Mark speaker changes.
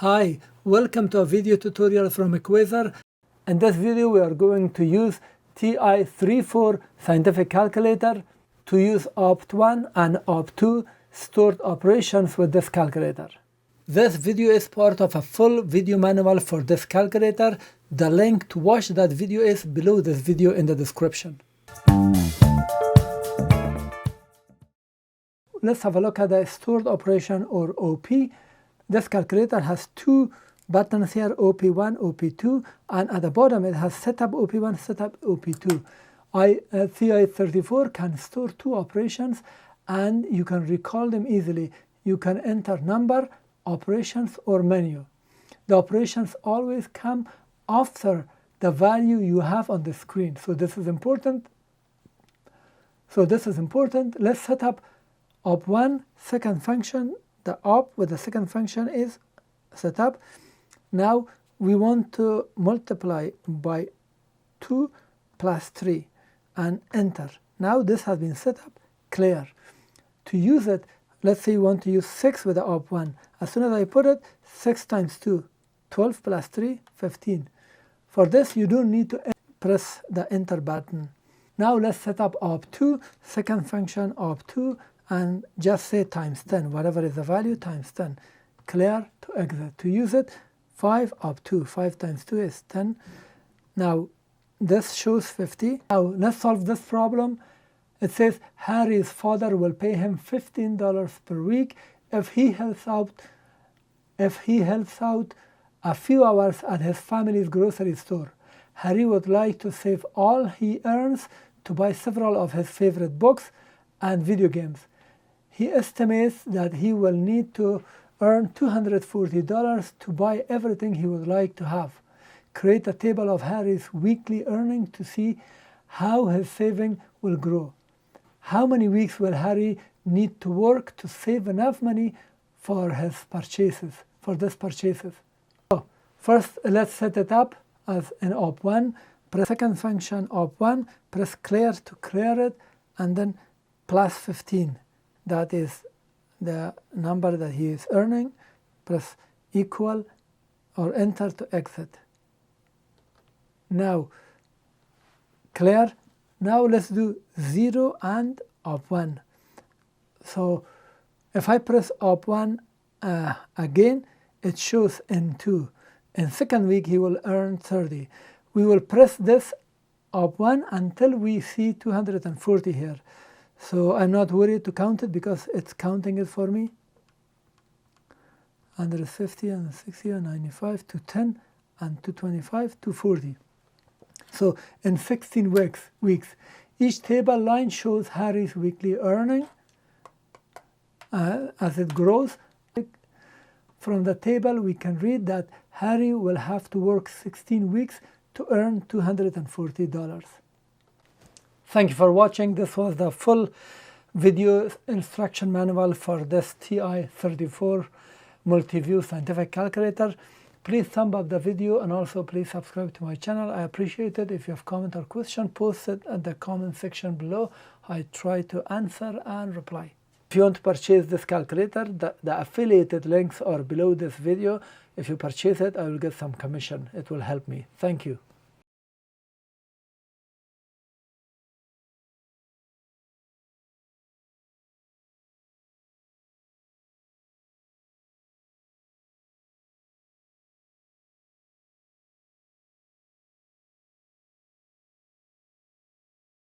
Speaker 1: Hi, welcome to a video tutorial from Equator. In this video we are going to use TI-34 scientific calculator to use Op1 and Op2 stored operations with this calculator. This video is part of a full video manual for this calculator. The link to watch that video is below this video in the description. Let's have a look at the stored operation, or OP. This calculator has two buttons here, OP1, OP2, and at the bottom it has setup OP1, setup OP2. TI-34 can store two operations and you can recall them easily. You can enter number, operations, or menu. The operations always come after the value you have on the screen. So this is important. Let's set up Op1 second function. The op with the second function is set up. Now we want to multiply by 2 plus 3 and enter. Now this has been set up, clear. To use it, let's say you want to use 6 with the op1. As soon as I put it, 6 times 2, 12 plus 3, 15. For this you don't need to press the enter button. Now let's set up op2, second function op2, and just say times 10, whatever is the value, times 10. Clear to exit. To use it, 5 op2, 5 times 2 is 10. Now this shows 50. Now let's solve this problem. It says Harry's father will pay him $15 per week if he helps out a few hours at his family's grocery store. Harry would like to save all he earns to buy several of his favorite books and video games. He estimates that he will need to earn $240 to buy everything he would like to have. Create a table of Harry's weekly earning to see how his saving will grow. How many weeks will Harry need to work to save enough money for his purchases, So first let's set it up as an op1. Press second function op1, press clear to clear it, and then plus 15. That is the number that he is earning. Press equal or enter to exit. Now clear. Now let's do 0 and op1. So if I press op1 again, it shows in 2. In second week he will earn 30. We will press this op1 until we see 240 here. So I'm not worried to count it because it's counting it for me. 150 and 60 and 95 to 10 and 225 to 40. So in 16 weeks, each table line shows Harry's weekly earning as it grows. From the table we can read that Harry will have to work 16 weeks to earn $240. Thank you for watching. This was the full video instruction manual for this TI-34 Multiview scientific calculator. Please thumb up the video and also please subscribe to my channel. I appreciate it. If you have comment or question, post it at the comment section below. I try to answer and reply. If you want to purchase this calculator, the affiliated links are below this video. If you purchase it, I will get some commission. It will help me. Thank you.